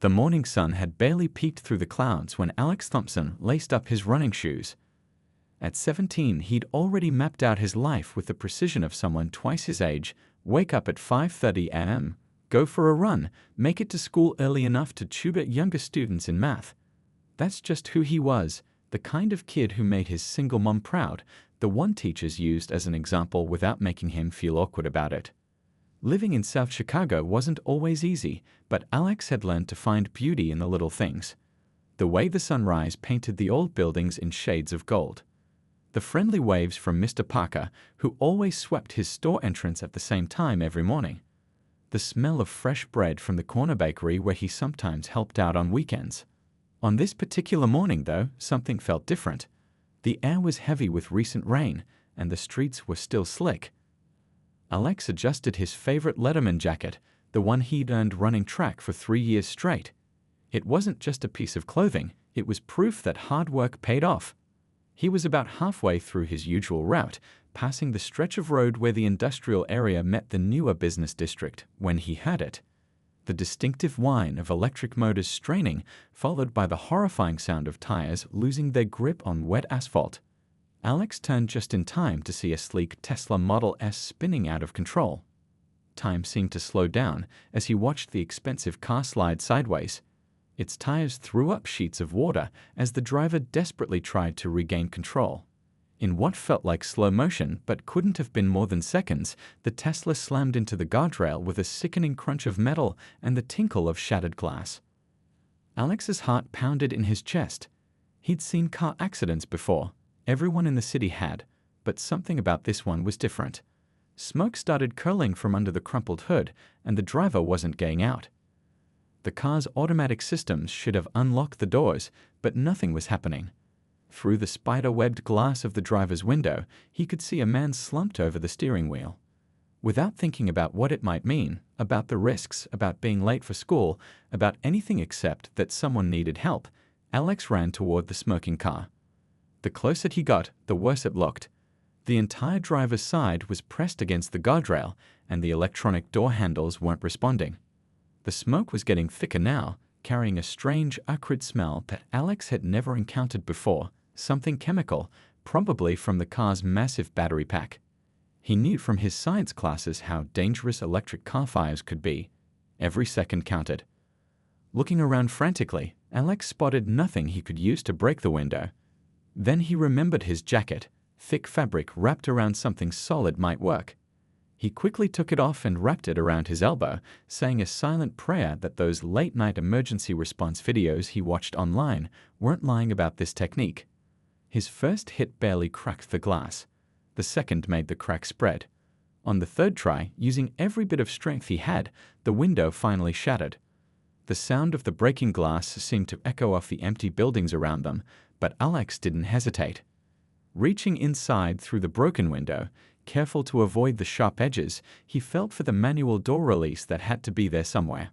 The morning sun had barely peeked through the clouds when Alex Thompson laced up his running shoes. At 17, he'd already mapped out his life with the precision of someone twice his age: wake up at 5:30 a.m., go for a run, make it to school early enough to tutor younger students in math. That's just who he was, the kind of kid who made his single mom proud, the one teachers used as an example without making him feel awkward about it. Living in South Chicago wasn't always easy, but Alex had learned to find beauty in the little things. The way the sunrise painted the old buildings in shades of gold. The friendly waves from Mr. Parker, who always swept his store entrance at the same time every morning. The smell of fresh bread from the corner bakery where he sometimes helped out on weekends. On this particular morning, though, something felt different. The air was heavy with recent rain, and the streets were still slick. Alex adjusted his favorite Letterman jacket, the one he'd earned running track for 3 years straight. It wasn't just a piece of clothing, it was proof that hard work paid off. He was about halfway through his usual route, passing the stretch of road where the industrial area met the newer business district, when he heard it. The distinctive whine of electric motors straining, followed by the horrifying sound of tires losing their grip on wet asphalt. Alex turned just in time to see a sleek Tesla Model S spinning out of control. Time seemed to slow down as he watched the expensive car slide sideways. Its tires threw up sheets of water as the driver desperately tried to regain control. In what felt like slow motion but couldn't have been more than seconds, the Tesla slammed into the guardrail with a sickening crunch of metal and the tinkle of shattered glass. Alex's heart pounded in his chest. He'd seen car accidents before. Everyone in the city had, but something about this one was different. Smoke started curling from under the crumpled hood, and the driver wasn't getting out. The car's automatic systems should have unlocked the doors, but nothing was happening. Through the spider-webbed glass of the driver's window, he could see a man slumped over the steering wheel. Without thinking about what it might mean, about the risks, about being late for school, about anything except that someone needed help, Alex ran toward the smoking car. The closer he got, the worse it looked. The entire driver's side was pressed against the guardrail, and the electronic door handles weren't responding. The smoke was getting thicker now, carrying a strange, acrid smell that Alex had never encountered before, something chemical, probably from the car's massive battery pack. He knew from his science classes how dangerous electric car fires could be. Every second counted. Looking around frantically, Alex spotted nothing he could use to break the window. Then he remembered his jacket. Thick fabric wrapped around something solid might work. He quickly took it off and wrapped it around his elbow, saying a silent prayer that those late-night emergency response videos he watched online weren't lying about this technique. His first hit barely cracked the glass. The second made the crack spread. On the third try, using every bit of strength he had, the window finally shattered. The sound of the breaking glass seemed to echo off the empty buildings around them, but Alex didn't hesitate. Reaching inside through the broken window, careful to avoid the sharp edges, he felt for the manual door release that had to be there somewhere.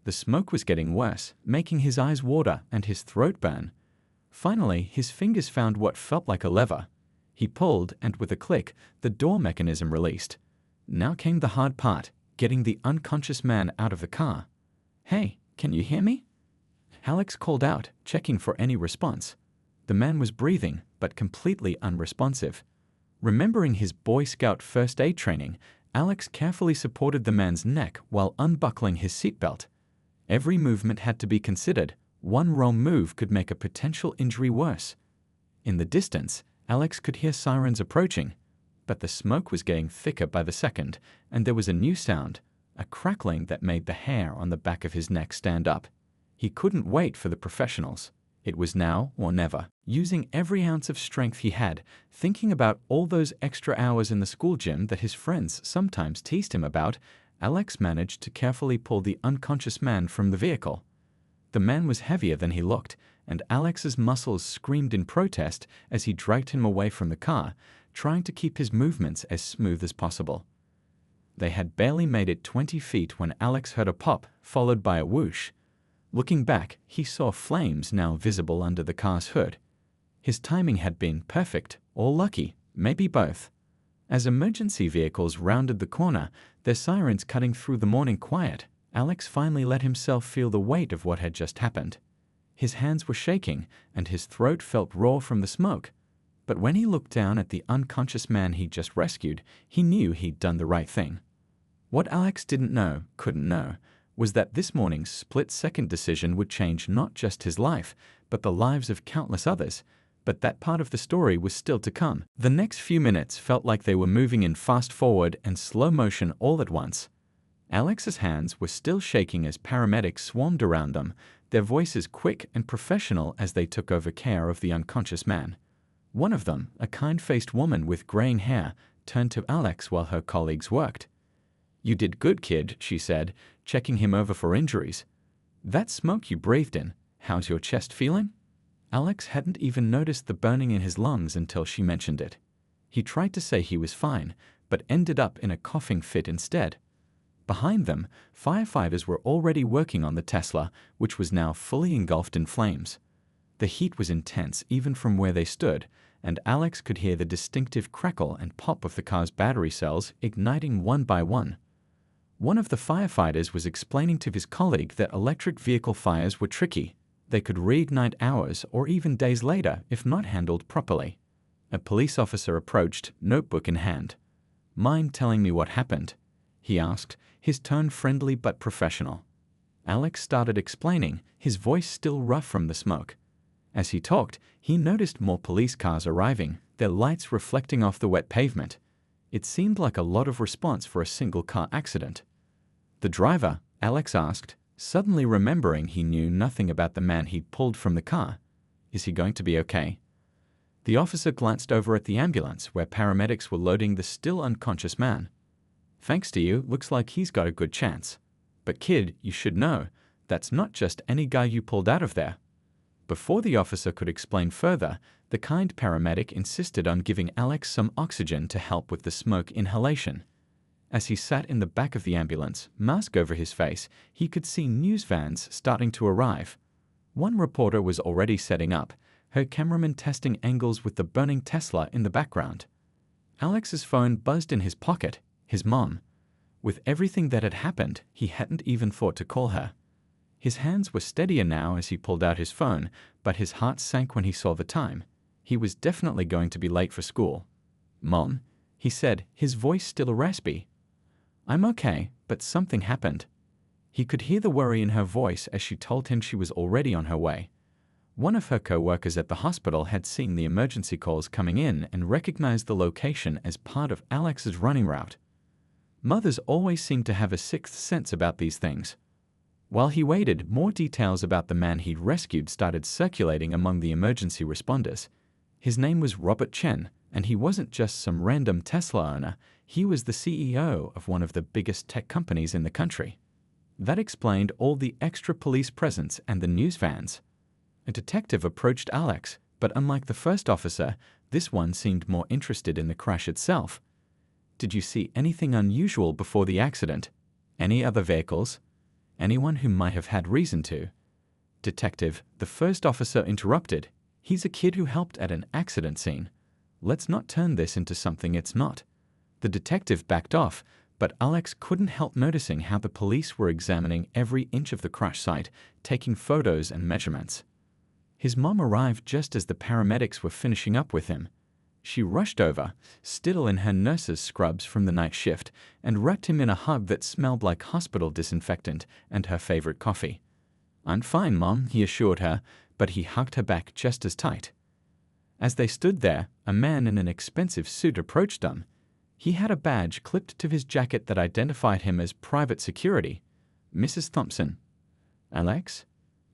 The smoke was getting worse, making his eyes water and his throat burn. Finally, his fingers found what felt like a lever. He pulled, and with a click, the door mechanism released. Now came the hard part, getting the unconscious man out of the car. "Hey, can you hear me?" Alex called out, checking for any response. The man was breathing, but completely unresponsive. Remembering his Boy Scout first aid training, Alex carefully supported the man's neck while unbuckling his seatbelt. Every movement had to be considered. One wrong move could make a potential injury worse. In the distance, Alex could hear sirens approaching, but the smoke was getting thicker by the second, and there was a new sound, a crackling that made the hair on the back of his neck stand up. He couldn't wait for the professionals. It was now or never. Using every ounce of strength he had, thinking about all those extra hours in the school gym that his friends sometimes teased him about, Alex managed to carefully pull the unconscious man from the vehicle. The man was heavier than he looked, and Alex's muscles screamed in protest as he dragged him away from the car, trying to keep his movements as smooth as possible. They had barely made it 20 feet when Alex heard a pop, followed by a whoosh. Looking back, he saw flames now visible under the car's hood. His timing had been perfect, or lucky, maybe both. As emergency vehicles rounded the corner, their sirens cutting through the morning quiet, Alex finally let himself feel the weight of what had just happened. His hands were shaking, and his throat felt raw from the smoke. But when he looked down at the unconscious man he'd just rescued, he knew he'd done the right thing. What Alex couldn't know, was that this morning's split-second decision would change not just his life, but the lives of countless others. But that part of the story was still to come. The next few minutes felt like they were moving in fast-forward and slow motion all at once. Alex's hands were still shaking as paramedics swarmed around them, their voices quick and professional as they took over care of the unconscious man. One of them, a kind-faced woman with graying hair, turned to Alex while her colleagues worked. "You did good, kid," she said, checking him over for injuries. "That smoke you breathed in, how's your chest feeling?" Alex hadn't even noticed the burning in his lungs until she mentioned it. He tried to say he was fine, but ended up in a coughing fit instead. Behind them, firefighters were already working on the Tesla, which was now fully engulfed in flames. The heat was intense even from where they stood, and Alex could hear the distinctive crackle and pop of the car's battery cells igniting one by one. One of the firefighters was explaining to his colleague that electric vehicle fires were tricky. They could reignite hours or even days later if not handled properly. A police officer approached, notebook in hand. "Mind telling me what happened?" he asked, his tone friendly but professional. Alex started explaining, his voice still rough from the smoke. As he talked, he noticed more police cars arriving, their lights reflecting off the wet pavement. It seemed like a lot of response for a single car accident. "The driver?" Alex asked, suddenly remembering he knew nothing about the man he'd pulled from the car. "Is he going to be okay?" The officer glanced over at the ambulance where paramedics were loading the still unconscious man. "Thanks to you, looks like he's got a good chance. But kid, you should know, that's not just any guy you pulled out of there." Before the officer could explain further, the kind paramedic insisted on giving Alex some oxygen to help with the smoke inhalation. As he sat in the back of the ambulance, mask over his face, he could see news vans starting to arrive. One reporter was already setting up, her cameraman testing angles with the burning Tesla in the background. Alex's phone buzzed in his pocket, his mom. With everything that had happened, he hadn't even thought to call her. His hands were steadier now as he pulled out his phone, but his heart sank when he saw the time. He was definitely going to be late for school. "Mom," he said, his voice still raspy. "I'm okay, but something happened." He could hear the worry in her voice as she told him she was already on her way. One of her co-workers at the hospital had seen the emergency calls coming in and recognized the location as part of Alex's running route. Mothers always seem to have a sixth sense about these things. While he waited, more details about the man he'd rescued started circulating among the emergency responders. His name was Robert Chen, and he wasn't just some random Tesla owner, he was the CEO of one of the biggest tech companies in the country. That explained all the extra police presence and the news vans. A detective approached Alex, but unlike the first officer, this one seemed more interested in the crash itself. "Did you see anything unusual before the accident? Any other vehicles? Anyone who might have had reason to?" "Detective," the first officer interrupted. "He's a kid who helped at an accident scene. Let's not turn this into something it's not." The detective backed off, but Alex couldn't help noticing how the police were examining every inch of the crash site, taking photos and measurements. His mom arrived just as the paramedics were finishing up with him. She rushed over, still in her nurse's scrubs from the night shift, and wrapped him in a hug that smelled like hospital disinfectant and her favorite coffee. "I'm fine, Mom," he assured her, but he hugged her back just as tight. As they stood there, a man in an expensive suit approached them. He had a badge clipped to his jacket that identified him as private security. "Mrs. Thompson." "Alex?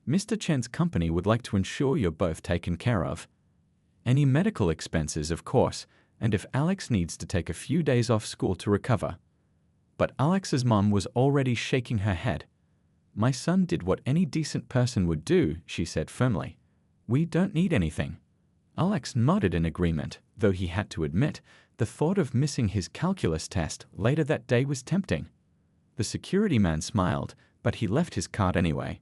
Mr. Chen's company would like to ensure you're both taken care of. Any medical expenses, of course, and if Alex needs to take a few days off school to recover." But Alex's mom was already shaking her head. "My son did what any decent person would do," she said firmly. "We don't need anything." Alex nodded in agreement, though he had to admit, the thought of missing his calculus test later that day was tempting. The security man smiled, but he left his card anyway.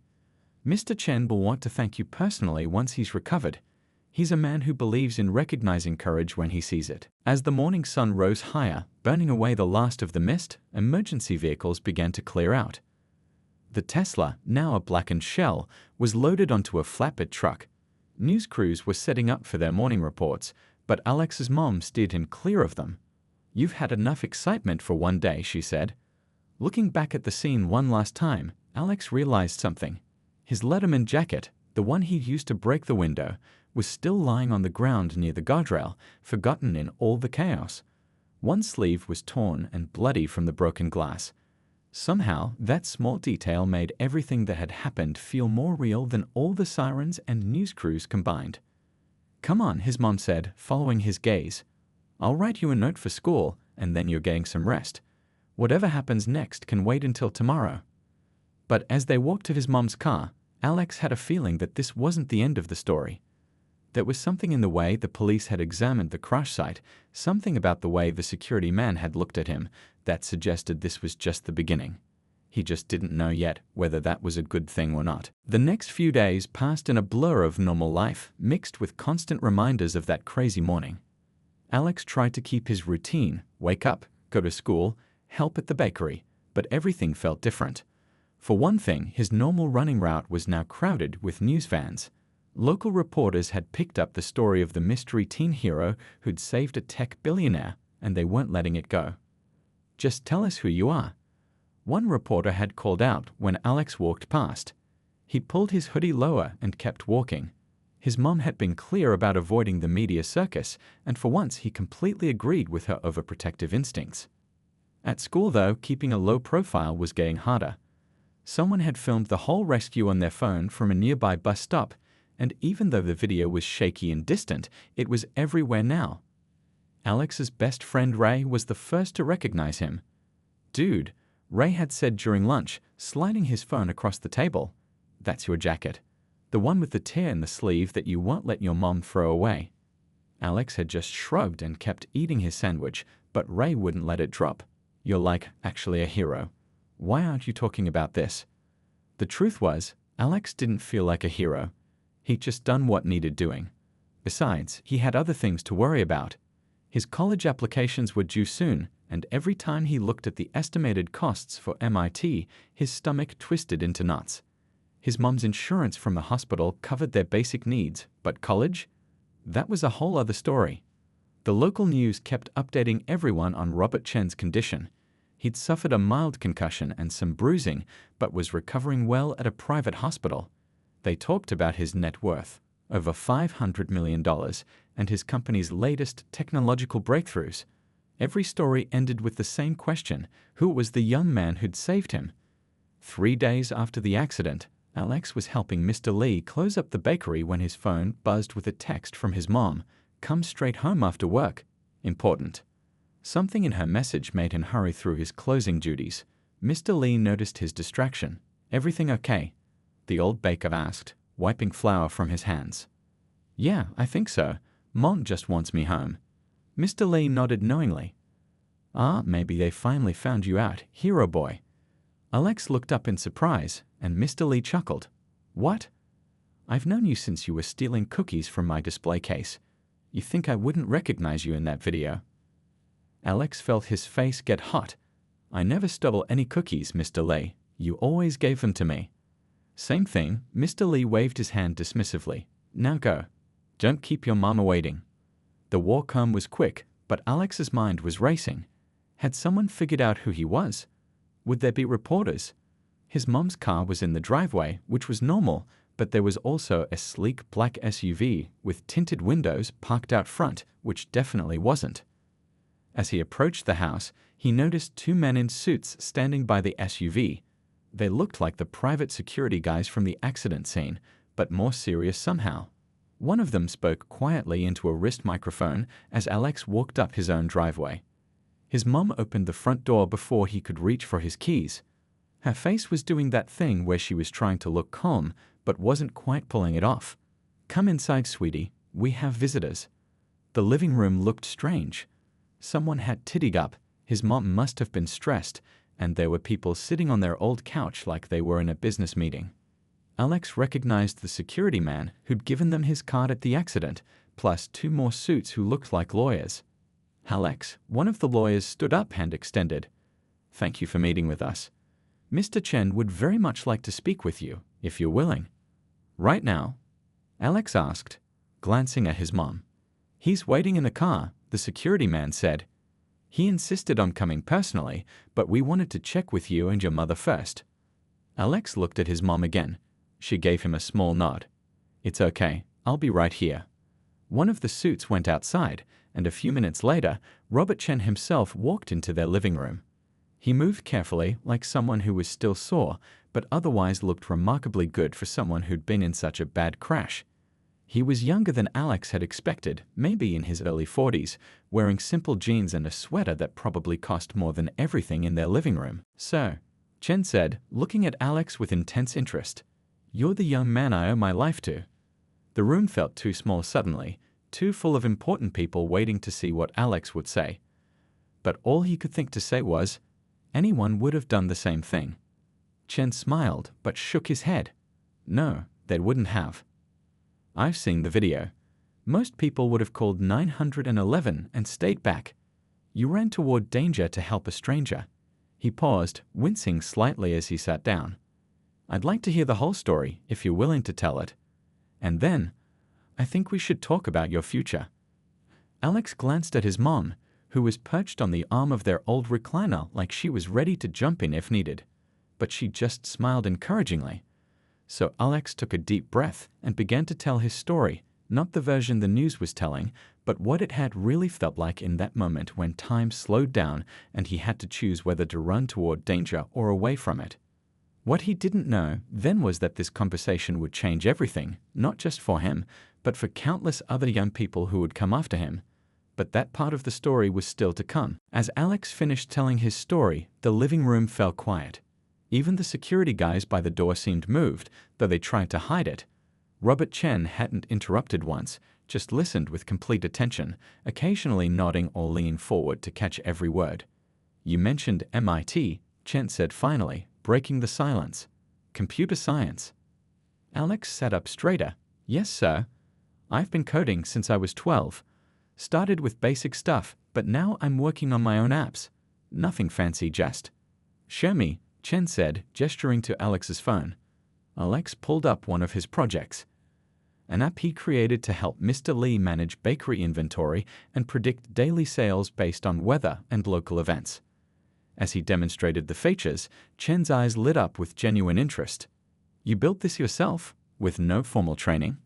"Mr. Chen will want to thank you personally once he's recovered. He's a man who believes in recognizing courage when he sees it." As the morning sun rose higher, burning away the last of the mist, emergency vehicles began to clear out. The Tesla, now a blackened shell, was loaded onto a flatbed truck. News crews were setting up for their morning reports, but Alex's mom steered him clear of them. "You've had enough excitement for one day," she said. Looking back at the scene one last time, Alex realized something. His Letterman jacket, the one he used to break the window, was still lying on the ground near the guardrail, forgotten in all the chaos. One sleeve was torn and bloody from the broken glass. Somehow, that small detail made everything that had happened feel more real than all the sirens and news crews combined. "Come on," his mom said, following his gaze. "I'll write you a note for school, and then you're getting some rest. Whatever happens next can wait until tomorrow." But as they walked to his mom's car, Alex had a feeling that this wasn't the end of the story. There was something in the way the police had examined the crash site, something about the way the security man had looked at him, that suggested this was just the beginning. He just didn't know yet whether that was a good thing or not. The next few days passed in a blur of normal life, mixed with constant reminders of that crazy morning. Alex tried to keep his routine, wake up, go to school, help at the bakery, but everything felt different. For one thing, his normal running route was now crowded with news fans. Local reporters had picked up the story of the mystery teen hero who'd saved a tech billionaire, and they weren't letting it go. "Just tell us who you are." One reporter had called out when Alex walked past. He pulled his hoodie lower and kept walking. His mom had been clear about avoiding the media circus, and for once he completely agreed with her overprotective instincts. At school, though, keeping a low profile was getting harder. Someone had filmed the whole rescue on their phone from a nearby bus stop, and even though the video was shaky and distant, it was everywhere now. Alex's best friend Ray was the first to recognize him. "Dude," Ray had said during lunch, sliding his phone across the table. "That's your jacket. The one with the tear in the sleeve that you won't let your mom throw away." Alex had just shrugged and kept eating his sandwich, but Ray wouldn't let it drop. "You're like actually a hero. Why aren't you talking about this?" The truth was, Alex didn't feel like a hero. He'd just done what needed doing. Besides, he had other things to worry about. His college applications were due soon, and every time he looked at the estimated costs for MIT, his stomach twisted into knots. His mom's insurance from the hospital covered their basic needs, but college? That was a whole other story. The local news kept updating everyone on Robert Chen's condition. He'd suffered a mild concussion and some bruising, but was recovering well at a private hospital. They talked about his net worth, over $500 million, and his company's latest technological breakthroughs. Every story ended with the same question: who was the young man who'd saved him? 3 days after the accident, Alex was helping Mr. Lee close up the bakery when his phone buzzed with a text from his mom. "Come straight home after work. Important." Something in her message made him hurry through his closing duties. Mr. Lee noticed his distraction. "Everything okay?" the old baker asked, wiping flour from his hands. "Yeah, I think so. Mom just wants me home." Mr. Lee nodded knowingly. "Ah, maybe they finally found you out, hero boy." Alex looked up in surprise, and Mr. Lee chuckled. "What? I've known you since you were stealing cookies from my display case. You think I wouldn't recognize you in that video?" Alex felt his face get hot. "I never stole any cookies, Mr. Lee. You always gave them to me." "Same thing." Mr. Lee waved his hand dismissively. "Now go. Don't keep your mama waiting." The walk home was quick, but Alex's mind was racing. Had someone figured out who he was? Would there be reporters? His mom's car was in the driveway, which was normal, but there was also a sleek black SUV with tinted windows parked out front, which definitely wasn't. As he approached the house, he noticed 2 men in suits standing by the SUV. They looked like the private security guys from the accident scene, but more serious somehow. One of them spoke quietly into a wrist microphone as Alex walked up his own driveway. His mom opened the front door before he could reach for his keys. Her face was doing that thing where she was trying to look calm, but wasn't quite pulling it off. "Come inside, sweetie. We have visitors." The living room looked strange. Someone had tittied up. His mom must have been stressed, and there were people sitting on their old couch like they were in a business meeting. Alex recognized the security man who'd given them his card at the accident, plus 2 more suits who looked like lawyers. "Alex," one of the lawyers stood up, hand extended. "Thank you for meeting with us." Mr. Chen would very much like to speak with you, if you're willing. Right now? Alex asked, glancing at his mom. He's waiting in the car, the security man said. He insisted on coming personally, but we wanted to check with you and your mother first. Alex looked at his mom again. She gave him a small nod. It's okay, I'll be right here. One of the suits went outside, and a few minutes later, Robert Chen himself walked into their living room. He moved carefully, like someone who was still sore, but otherwise looked remarkably good for someone who'd been in such a bad crash. He was younger than Alex had expected, maybe in his early 40s, wearing simple jeans and a sweater that probably cost more than everything in their living room. So, Chen said, looking at Alex with intense interest, "You're the young man I owe my life to." The room felt too small suddenly, too full of important people waiting to see what Alex would say. But all he could think to say was, anyone would have done the same thing. Chen smiled, but shook his head. No, they wouldn't have. I've seen the video. Most people would have called 911 and stayed back. You ran toward danger to help a stranger. He paused, wincing slightly as he sat down. I'd like to hear the whole story, if you're willing to tell it. And then, I think we should talk about your future. Alex glanced at his mom, who was perched on the arm of their old recliner like she was ready to jump in if needed. But she just smiled encouragingly. So Alex took a deep breath and began to tell his story, not the version the news was telling, but what it had really felt like in that moment when time slowed down and he had to choose whether to run toward danger or away from it. What he didn't know then was that this conversation would change everything, not just for him, but for countless other young people who would come after him. But that part of the story was still to come. As Alex finished telling his story, the living room fell quiet. Even the security guys by the door seemed moved, though they tried to hide it. Robert Chen hadn't interrupted once, just listened with complete attention, occasionally nodding or leaning forward to catch every word. You mentioned MIT, Chen said finally, breaking the silence. Computer science. Alex sat up straighter. Yes, sir. I've been coding since I was 12. Started with basic stuff, but now I'm working on my own apps. Nothing fancy, just. Show me, Chen said, gesturing to Alex's phone. Alex pulled up one of his projects. An app he created to help Mr. Lee manage bakery inventory and predict daily sales based on weather and local events. As he demonstrated the features, Chen's eyes lit up with genuine interest. You built this yourself, with no formal training?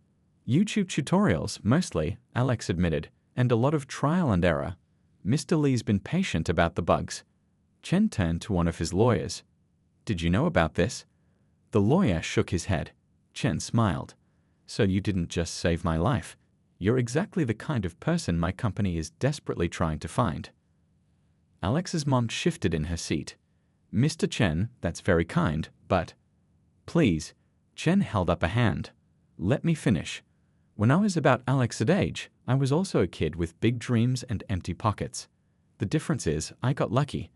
YouTube tutorials, mostly, Alex admitted, and a lot of trial and error. Mr. Lee's been patient about the bugs. Chen turned to one of his lawyers. Did you know about this? The lawyer shook his head. Chen smiled. So you didn't just save my life. You're exactly the kind of person my company is desperately trying to find. Alex's mom shifted in her seat. Mr. Chen, that's very kind, but... Please. Chen held up a hand. Let me finish. When I was about Alex's age, I was also a kid with big dreams and empty pockets. The difference is, I got lucky.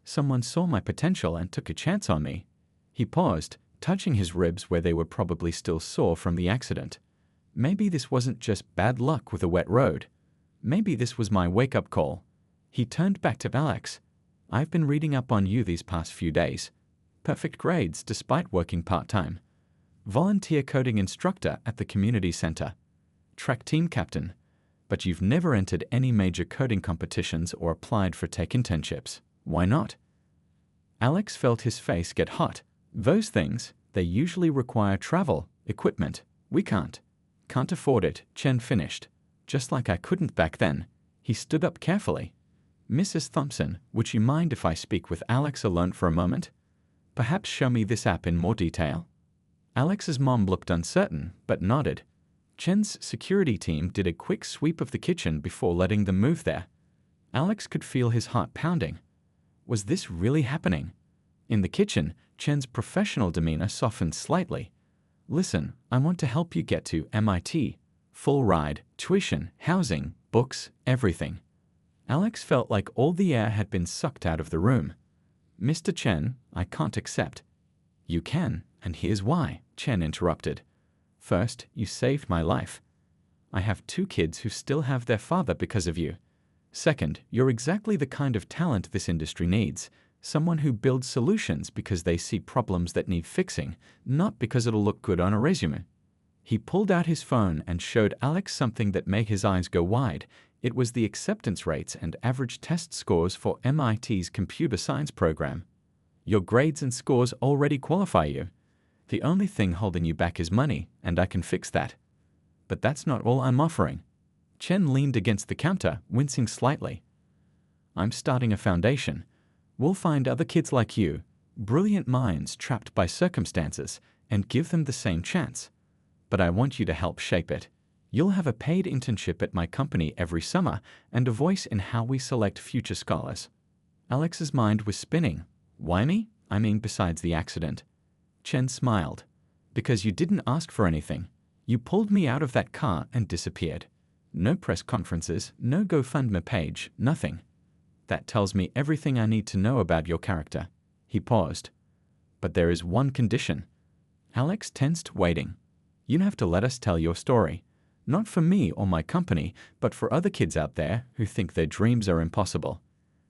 Someone saw my potential and took a chance on me. He paused, touching his ribs where they were probably still sore from the accident. Maybe this wasn't just bad luck with a wet road. Maybe this was my wake-up call. He turned back to Alex. I've been reading up on you these past few days. Perfect grades despite working part-time. Volunteer coding instructor at the community center. Track team captain. But you've never entered any major coding competitions or applied for tech internships. Why not? Alex felt his face get hot. Those things, they usually require travel, equipment. We can't. Can't afford it, Chen finished. Just like I couldn't back then. He stood up carefully. Mrs. Thompson, would you mind if I speak with Alex alone for a moment? Perhaps show me this app in more detail? Alex's mom looked uncertain, but nodded. Chen's security team did a quick sweep of the kitchen before letting them move there. Alex could feel his heart pounding. Was this really happening? In the kitchen, Chen's professional demeanor softened slightly. Listen, I want to help you get to MIT. Full ride, tuition, housing, books, everything. Alex felt like all the air had been sucked out of the room. Mr. Chen, I can't accept. You can, and here's why, Chen interrupted. First, you saved my life. I have 2 kids who still have their father because of you. Second, you're exactly the kind of talent this industry needs. Someone who builds solutions because they see problems that need fixing, not because it'll look good on a resume. He pulled out his phone and showed Alex something that made his eyes go wide. It was the acceptance rates and average test scores for MIT's computer science program. Your grades and scores already qualify you. The only thing holding you back is money, and I can fix that. But that's not all I'm offering. Chen leaned against the counter, wincing slightly. I'm starting a foundation. We'll find other kids like you, brilliant minds trapped by circumstances, and give them the same chance. But I want you to help shape it. You'll have a paid internship at my company every summer and a voice in how we select future scholars. Alex's mind was spinning. Why me? I mean, besides the accident. Chen smiled. Because you didn't ask for anything. You pulled me out of that car and disappeared. No press conferences, no GoFundMe page, nothing. That tells me everything I need to know about your character. He paused. But there is one condition. Alex tensed, waiting. You have to let us tell your story. Not for me or my company, but for other kids out there who think their dreams are impossible.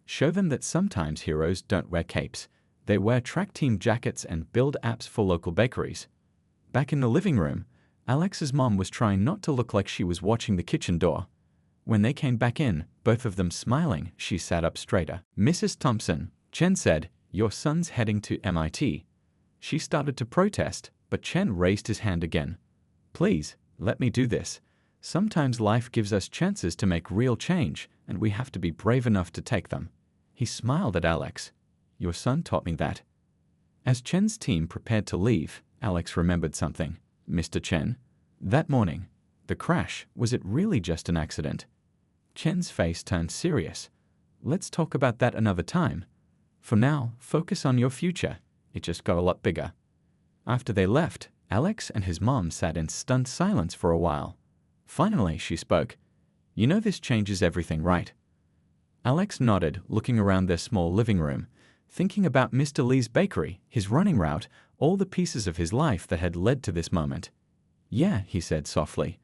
Show them that sometimes heroes don't wear capes. They wear track team jackets and build apps for local bakeries. Back in the living room, Alex's mom was trying not to look like she was watching the kitchen door. When they came back in, both of them smiling, she sat up straighter. Mrs. Thompson, Chen said, your son's heading to MIT. She started to protest, but Chen raised his hand again. Please, let me do this. Sometimes life gives us chances to make real change, and we have to be brave enough to take them. He smiled at Alex. Your son taught me that. As Chen's team prepared to leave, Alex remembered something. Mr. Chen, that morning, the crash, was it really just an accident? Chen's face turned serious. Let's talk about that another time. For now, focus on your future. It just got a lot bigger. After they left, Alex and his mom sat in stunned silence for a while. Finally, she spoke. You know this changes everything, right? Alex nodded, looking around their small living room, thinking about Mr. Lee's bakery, his running route, all the pieces of his life that had led to this moment. Yeah, he said softly.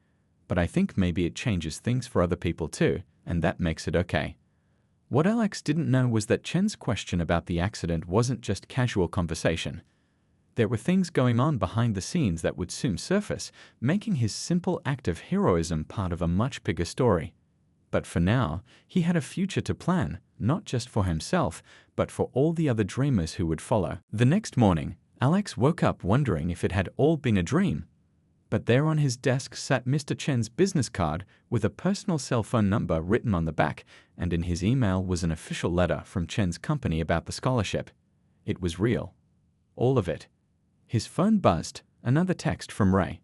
But I think maybe it changes things for other people too, and that makes it okay. What Alex didn't know was that Chen's question about the accident wasn't just casual conversation. There were things going on behind the scenes that would soon surface, making his simple act of heroism part of a much bigger story. But for now, he had a future to plan, not just for himself, but for all the other dreamers who would follow. The next morning, Alex woke up wondering if it had all been a dream. But there on his desk sat Mr. Chen's business card with a personal cell phone number written on the back, and in his email was an official letter from Chen's company about the scholarship. It was real. All of it. His phone buzzed, another text from Ray.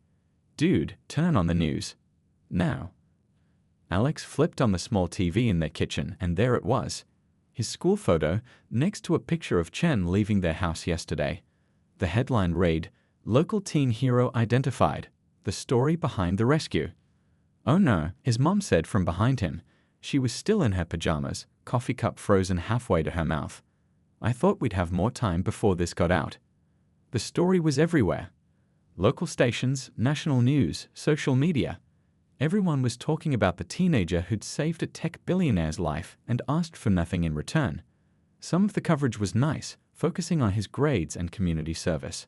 Dude, turn on the news. Now. Alex flipped on the small TV in their kitchen, and there it was. His school photo, next to a picture of Chen leaving their house yesterday. The headline read, Local Teen Hero Identified. The story behind the rescue. Oh no, his mom said from behind him. She was still in her pajamas, coffee cup frozen halfway to her mouth. I thought we'd have more time before this got out. The story was everywhere. Local stations, national news, social media. Everyone was talking about the teenager who'd saved a tech billionaire's life and asked for nothing in return. Some of the coverage was nice, focusing on his grades and community service.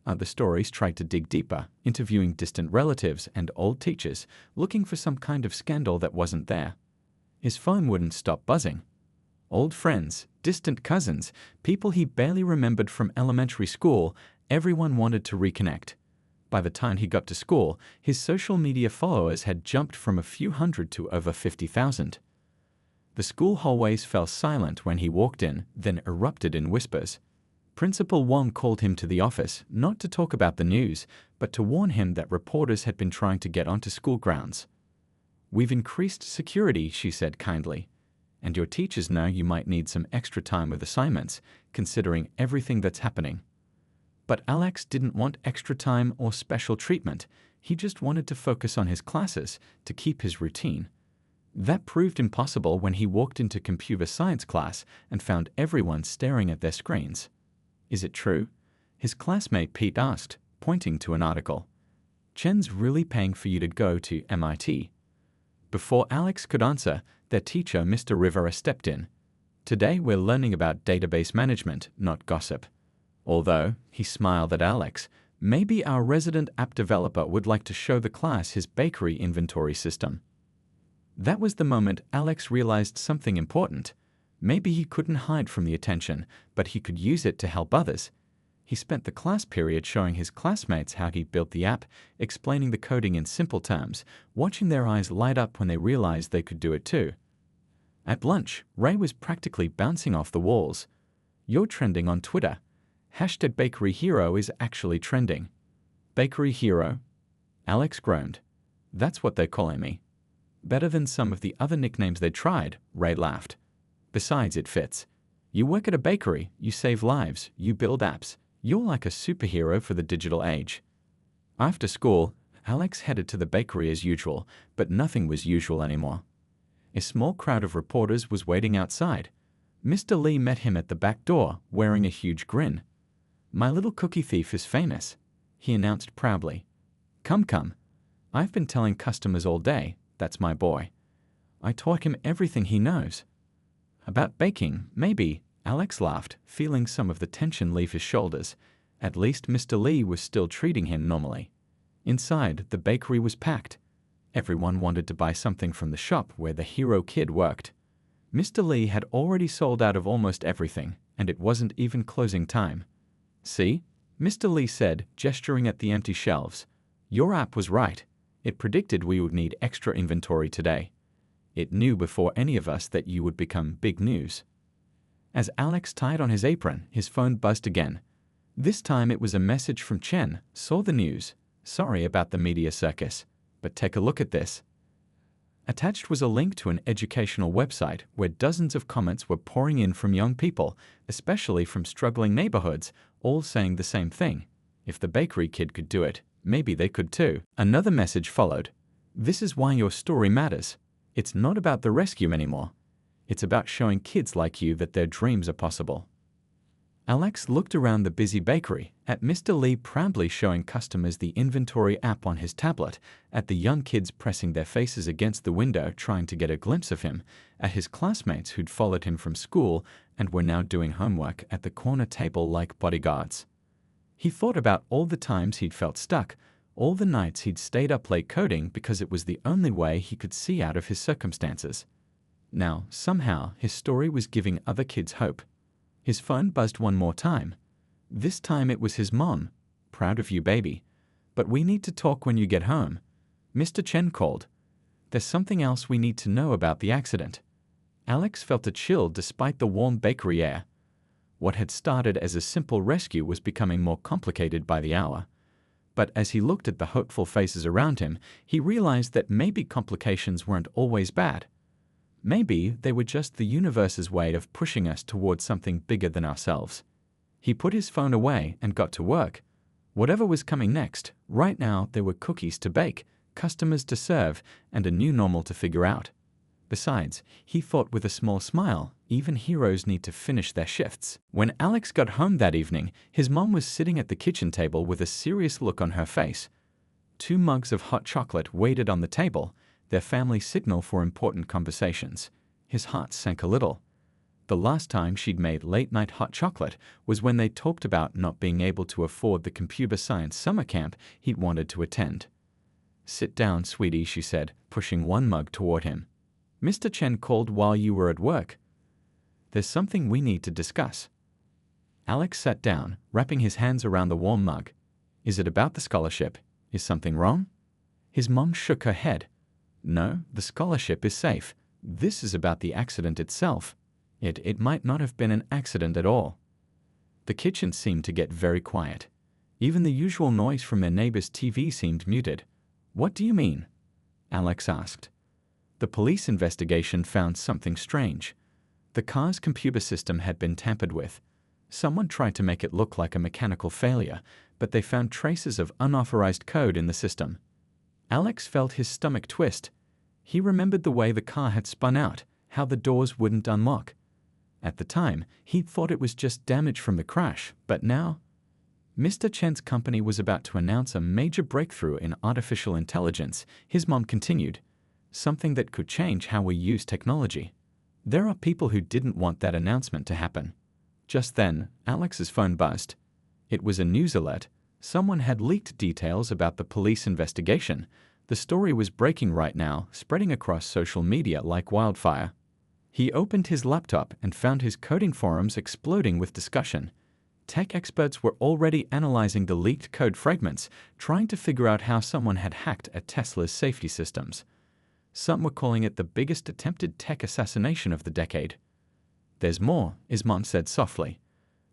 Other stories tried to dig deeper, interviewing distant relatives and old teachers, looking for some kind of scandal that wasn't there. His phone wouldn't stop buzzing. Old friends, distant cousins, people he barely remembered from elementary school, everyone wanted to reconnect. By the time he got to school, his social media followers had jumped from a few hundred to over 50,000. The school hallways fell silent when he walked in, then erupted in whispers. Principal Wong called him to the office, not to talk about the news, but to warn him that reporters had been trying to get onto school grounds. We've increased security, she said kindly. And your teachers know you might need some extra time with assignments, considering everything that's happening. But Alex didn't want extra time or special treatment. He just wanted to focus on his classes, to keep his routine. That proved impossible when he walked into computer science class and found everyone staring at their screens. Is it true? His classmate Pete asked, pointing to an article. Chen's really paying for you to go to MIT. Before Alex could answer, their teacher, Mr. Rivera, stepped in. Today we're learning about database management, not gossip. Although, he smiled at Alex, maybe our resident app developer would like to show the class his bakery inventory system. That was the moment Alex realized something important. Maybe he couldn't hide from the attention, but he could use it to help others. He spent the class period showing his classmates how he built the app, explaining the coding in simple terms, watching their eyes light up when they realized they could do it too. At lunch, Ray was practically bouncing off the walls. "You're trending on Twitter. Hashtag Bakery Hero is actually trending." "Bakery Hero?" Alex groaned. "That's what they're calling me." "Better than some of the other nicknames they tried," Ray laughed. "Besides, it fits. You work at a bakery, you save lives, you build apps. You're like a superhero for the digital age." After school, Alex headed to the bakery as usual, but nothing was usual anymore. A small crowd of reporters was waiting outside. Mr. Lee met him at the back door, wearing a huge grin. "My little cookie thief is famous," he announced proudly. Come. I've been telling customers all day, that's my boy. I taught him everything he knows." "About baking, maybe," Alex laughed, feeling some of the tension leave his shoulders. At least Mr. Lee was still treating him normally. Inside, the bakery was packed. Everyone wanted to buy something from the shop where the hero kid worked. Mr. Lee had already sold out of almost everything, and it wasn't even closing time. "See?" Mr. Lee said, gesturing at the empty shelves. "Your app was right. It predicted we would need extra inventory today. It knew before any of us that you would become big news." As Alex tied on his apron, his phone buzzed again. This time it was a message from Chen. "Saw the news. Sorry about the media circus, but take a look at this." Attached was a link to an educational website where dozens of comments were pouring in from young people, especially from struggling neighborhoods, all saying the same thing. If the bakery kid could do it, maybe they could too. Another message followed. "This is why your story matters. It's not about the rescue anymore. It's about showing kids like you that their dreams are possible." Alex looked around the busy bakery, at Mr. Lee proudly showing customers the inventory app on his tablet, at the young kids pressing their faces against the window trying to get a glimpse of him, at his classmates who'd followed him from school and were now doing homework at the corner table like bodyguards. He thought about all the times he'd felt stuck, all the nights he'd stayed up late coding because it was the only way he could see out of his circumstances. Now, somehow, his story was giving other kids hope. His phone buzzed one more time. This time it was his mom. "Proud of you, baby. But we need to talk when you get home." Mr. Chen called. "There's something else we need to know about the accident." Alex felt a chill despite the warm bakery air. What had started as a simple rescue was becoming more complicated by the hour. But as he looked at the hopeful faces around him, he realized that maybe complications weren't always bad. Maybe they were just the universe's way of pushing us towards something bigger than ourselves. He put his phone away and got to work. Whatever was coming next, right now there were cookies to bake, customers to serve, and a new normal to figure out. Besides, he thought with a small smile, even heroes need to finish their shifts. When Alex got home that evening, his mom was sitting at the kitchen table with a serious look on her face. 2 mugs of hot chocolate waited on the table, their family signal for important conversations. His heart sank a little. The last time she'd made late-night hot chocolate was when they talked about not being able to afford the computer science summer camp he'd wanted to attend. "Sit down, sweetie," she said, pushing one mug toward him. "Mr. Chen called while you were at work. There's something we need to discuss." Alex sat down, wrapping his hands around the warm mug. "Is it about the scholarship? Is something wrong?" His mom shook her head. "No, the scholarship is safe. This is about the accident itself. It might not have been an accident at all." The kitchen seemed to get very quiet. Even the usual noise from their neighbor's TV seemed muted. "What do you mean?" Alex asked. The police investigation found something strange. The car's computer system had been tampered with. Someone tried to make it look like a mechanical failure, but they found traces of unauthorized code in the system. Alex felt his stomach twist. He remembered the way the car had spun out, how the doors wouldn't unlock. At the time, he'd thought it was just damage from the crash, but now... Mr. Chen's company was about to announce a major breakthrough in artificial intelligence, his mom continued. Something that could change how we use technology. There are people who didn't want that announcement to happen. Just then, Alex's phone buzzed. It was a news alert. Someone had leaked details about the police investigation. The story was breaking right now, spreading across social media like wildfire. He opened his laptop and found his coding forums exploding with discussion. Tech experts were already analyzing the leaked code fragments, trying to figure out how someone had hacked at Tesla's safety systems. Some were calling it the biggest attempted tech assassination of the decade. "There's more," his mom said softly.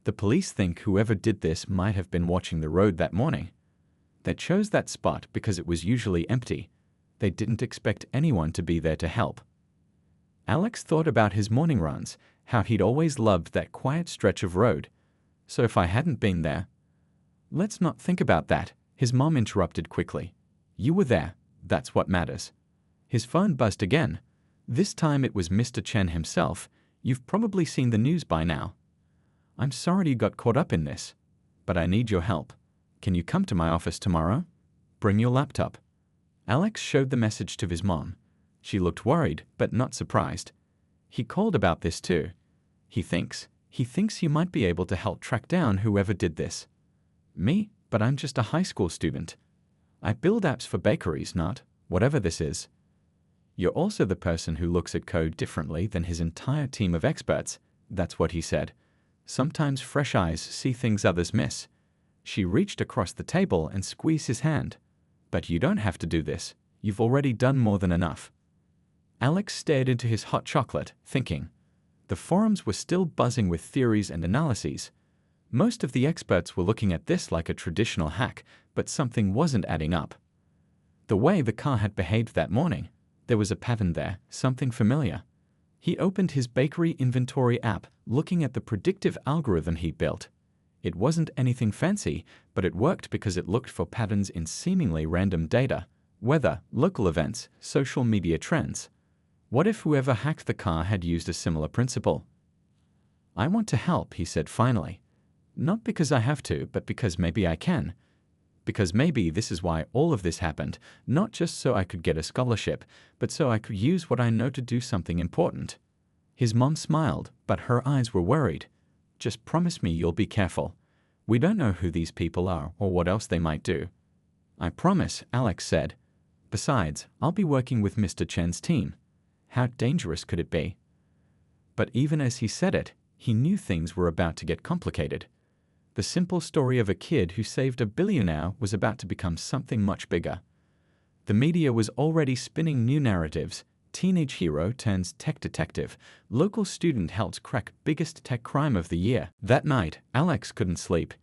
"The police think whoever did this might have been watching the road that morning. They chose that spot because it was usually empty. They didn't expect anyone to be there to help." Alex thought about his morning runs, how he'd always loved that quiet stretch of road. So if I hadn't been there... "Let's not think about that," his mom interrupted quickly. "You were there. That's what matters." His phone buzzed again. This time it was Mr. Chen himself. "You've probably seen the news by now. I'm sorry you got caught up in this, but I need your help. Can you come to my office tomorrow? Bring your laptop." Alex showed the message to his mom. She looked worried, but not surprised. "He called about this too. He thinks you might be able to help track down whoever did this." "Me? But I'm just a high school student. I build apps for bakeries, not whatever this is." "You're also the person who looks at code differently than his entire team of experts," that's what he said. "Sometimes fresh eyes see things others miss." She reached across the table and squeezed his hand. "But you don't have to do this. You've already done more than enough." Alex stared into his hot chocolate, thinking. The forums were still buzzing with theories and analyses. Most of the experts were looking at this like a traditional hack, but something wasn't adding up. The way the car had behaved that morning, there was a pattern there, something familiar. He opened his bakery inventory app, looking at the predictive algorithm he built. It wasn't anything fancy, but it worked because it looked for patterns in seemingly random data: weather, local events, social media trends. What if whoever hacked the car had used a similar principle? "I want to help," he said finally. "Not because I have to, but because maybe I can. Because maybe this is why all of this happened, not just so I could get a scholarship, but so I could use what I know to do something important." His mom smiled, but her eyes were worried. "Just promise me you'll be careful. We don't know who these people are or what else they might do." "I promise," Alex said. "Besides, I'll be working with Mr. Chen's team. How dangerous could it be?" But even as he said it, he knew things were about to get complicated. The simple story of a kid who saved a billionaire was about to become something much bigger. The media was already spinning new narratives. Teenage hero turns tech detective. Local student helps crack biggest tech crime of the year. That night, Alex couldn't sleep.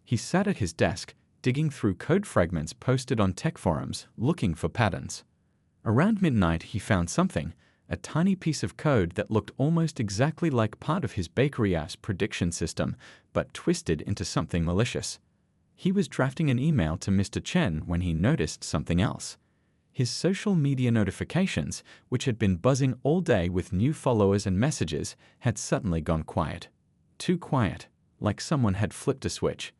He sat at his desk, digging through code fragments posted on tech forums, looking for patterns. Around midnight, he found something. A tiny piece of code that looked almost exactly like part of his bakery app's prediction system, but twisted into something malicious. He was drafting an email to Mr. Chen when he noticed something else. His social media notifications, which had been buzzing all day with new followers and messages, had suddenly gone quiet. Too quiet, like someone had flipped a switch.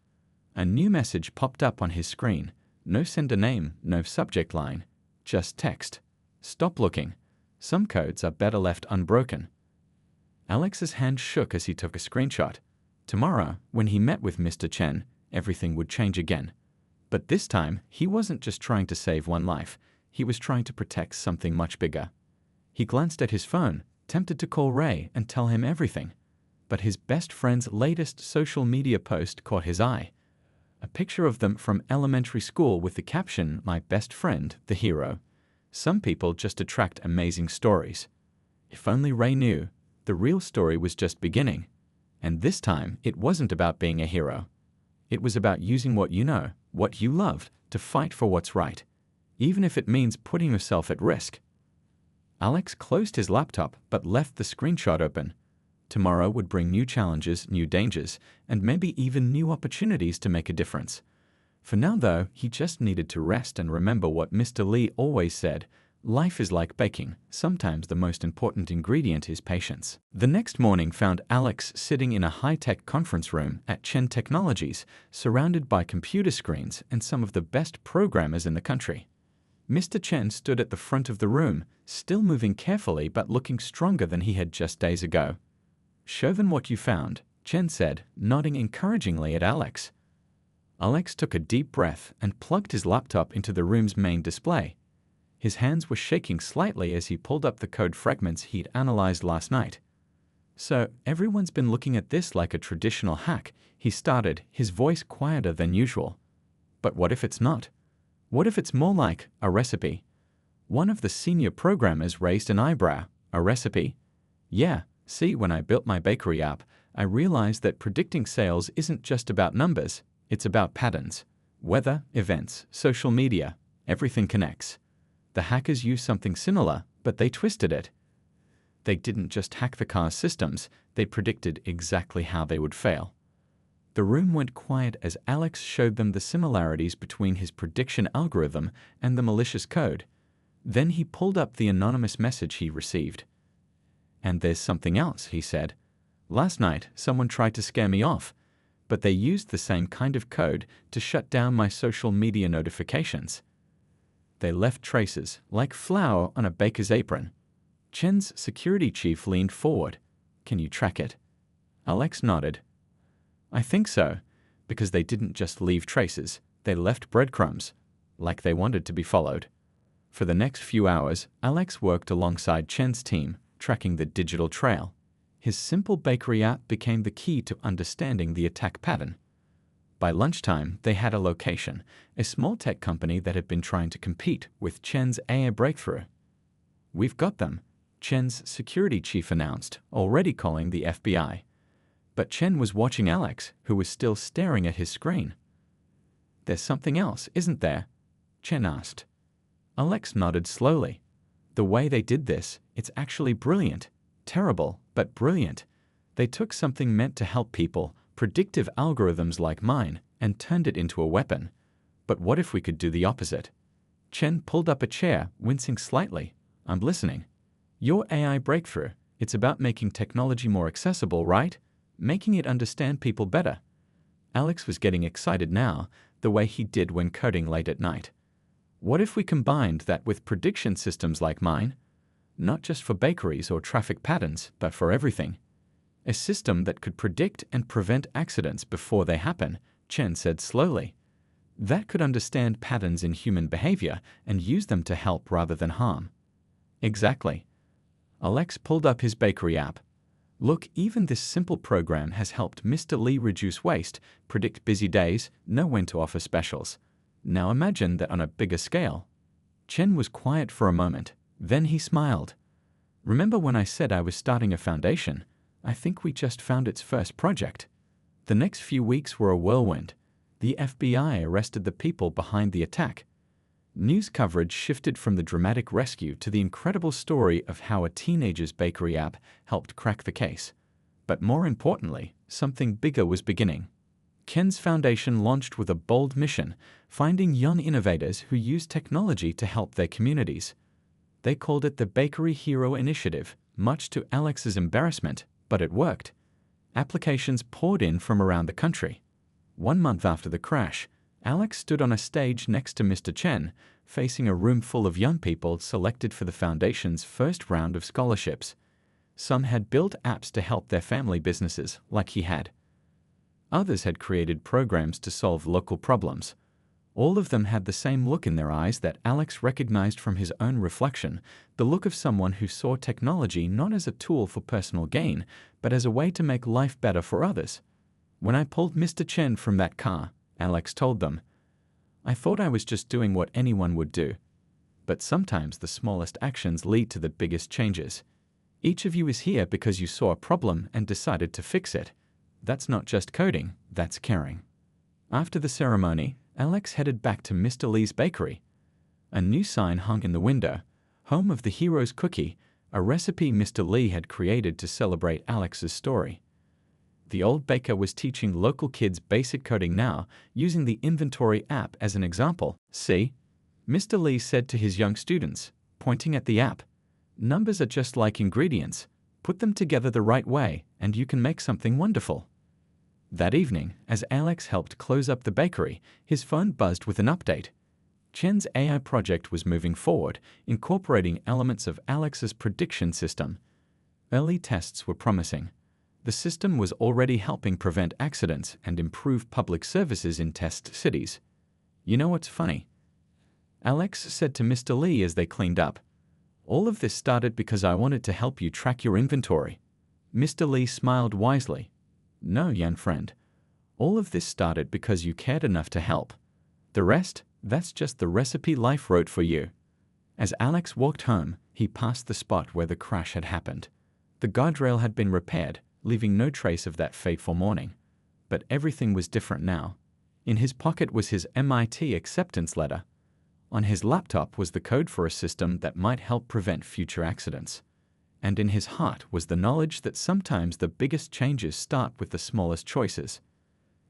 A new message popped up on his screen. No sender name, no subject line, just text. "Stop looking. Some codes are better left unbroken." Alex's hand shook as he took a screenshot. Tomorrow, when he met with Mr. Chen, everything would change again. But this time, he wasn't just trying to save one life. He was trying to protect something much bigger. He glanced at his phone, tempted to call Ray and tell him everything. But his best friend's latest social media post caught his eye. A picture of them from elementary school with the caption, "My best friend, the hero." Some people just attract amazing stories. If only Ray knew, the real story was just beginning. And this time, it wasn't about being a hero. It was about using what you know, what you loved, to fight for what's right, even if it means putting yourself at risk. Alex closed his laptop but left the screenshot open. Tomorrow would bring new challenges, new dangers, and maybe even new opportunities to make a difference. For now, though, he just needed to rest and remember what Mr. Lee always said: life is like baking. Sometimes the most important ingredient is patience. The next morning found Alex sitting in a high-tech conference room at Chen Technologies, surrounded by computer screens and some of the best programmers in the country. Mr. Chen stood at the front of the room, still moving carefully but looking stronger than he had just days ago. "Show them what you found," Chen said, nodding encouragingly at Alex. Alex took a deep breath and plugged his laptop into the room's main display. His hands were shaking slightly as he pulled up the code fragments he'd analyzed last night. "So, everyone's been looking at this like a traditional hack," he started, his voice quieter than usual. "But what if it's not? What if it's more like a recipe?" One of the senior programmers raised an eyebrow. "A recipe?" "Yeah, see, when I built my bakery app, I realized that predicting sales isn't just about numbers, it's about patterns. Weather, events, social media, everything connects. The hackers used something similar, but they twisted it. They didn't just hack the car's systems, they predicted exactly how they would fail." The room went quiet as Alex showed them the similarities between his prediction algorithm and the malicious code. Then he pulled up the anonymous message he received. "And there's something else," he said. "Last night, someone tried to scare me off, but they used the same kind of code to shut down my social media notifications. They left traces, like flour on a baker's apron." Chen's security chief leaned forward. "Can you track it?" Alex nodded. "I think so, because they didn't just leave traces, they left breadcrumbs, like they wanted to be followed." For the next few hours, Alex worked alongside Chen's team, tracking the digital trail. His simple bakery app became the key to understanding the attack pattern. By lunchtime, they had a location, a small tech company that had been trying to compete with Chen's AI breakthrough. "We've got them," Chen's security chief announced, already calling the FBI. But Chen was watching Alex, who was still staring at his screen. "There's something else, isn't there?" Chen asked. Alex nodded slowly. "The way they did this, it's actually brilliant. Terrible, but brilliant. They took something meant to help people, predictive algorithms like mine, and turned it into a weapon. But what if we could do the opposite?" Chen pulled up a chair, wincing slightly. "I'm listening." "Your AI breakthrough, it's about making technology more accessible, right? Making it understand people better." Alex was getting excited now, the way he did when coding late at night. "What if we combined that with prediction systems like mine? Not just for bakeries or traffic patterns, but for everything. A system that could predict and prevent accidents before they happen," Chen said slowly. "That could understand patterns in human behavior and use them to help rather than harm." "Exactly." Alex pulled up his bakery app. "Look, even this simple program has helped Mr. Lee reduce waste, predict busy days, know when to offer specials. Now imagine that on a bigger scale." Chen was quiet for a moment. Then he smiled. "Remember when I said I was starting a foundation? I think we just found its first project." The next few weeks were a whirlwind. The FBI arrested the people behind the attack. News coverage shifted from the dramatic rescue to the incredible story of how a teenager's bakery app helped crack the case. But more importantly, something bigger was beginning. Ken's foundation launched with a bold mission, finding young innovators who use technology to help their communities. They called it the Bakery Hero Initiative, much to Alex's embarrassment, but it worked. Applications poured in from around the country. 1 month after the crash, Alex stood on a stage next to Mr. Chen, facing a room full of young people selected for the foundation's first round of scholarships. Some had built apps to help their family businesses, like he had. Others had created programs to solve local problems. All of them had the same look in their eyes that Alex recognized from his own reflection, the look of someone who saw technology not as a tool for personal gain, but as a way to make life better for others. "When I pulled Mr. Chen from that car," Alex told them, "I thought I was just doing what anyone would do. But sometimes the smallest actions lead to the biggest changes. Each of you is here because you saw a problem and decided to fix it. That's not just coding, that's caring." After the ceremony, Alex headed back to Mr. Lee's bakery. A new sign hung in the window, "Home of the Hero's Cookie," a recipe Mr. Lee had created to celebrate Alex's story. The old baker was teaching local kids basic coding now, using the inventory app as an example. "See?" Mr. Lee said to his young students, pointing at the app. "Numbers are just like ingredients. Put them together the right way, and you can make something wonderful." That evening, as Alex helped close up the bakery, his phone buzzed with an update. Chen's AI project was moving forward, incorporating elements of Alex's prediction system. Early tests were promising. The system was already helping prevent accidents and improve public services in test cities. You know what's funny? Alex said to Mr. Lee as they cleaned up. All of this started because I wanted to help you track your inventory. Mr. Lee smiled wisely. No, young friend. All of this started because you cared enough to help. The rest, that's just the recipe life wrote for you. As Alex walked home, he passed the spot where the crash had happened. The guardrail had been repaired, leaving no trace of that fateful morning. But everything was different now. In his pocket was his MIT acceptance letter. On his laptop was the code for a system that might help prevent future accidents. And in his heart was the knowledge that sometimes the biggest changes start with the smallest choices.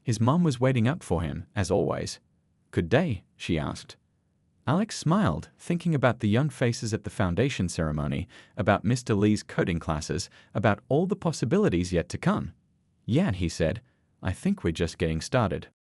His mom was waiting up for him, as always. "Good day," she asked. Alex smiled, thinking about the young faces at the foundation ceremony, about Mr. Lee's coding classes, about all the possibilities yet to come. "Yeah," he said, "I think we're just getting started."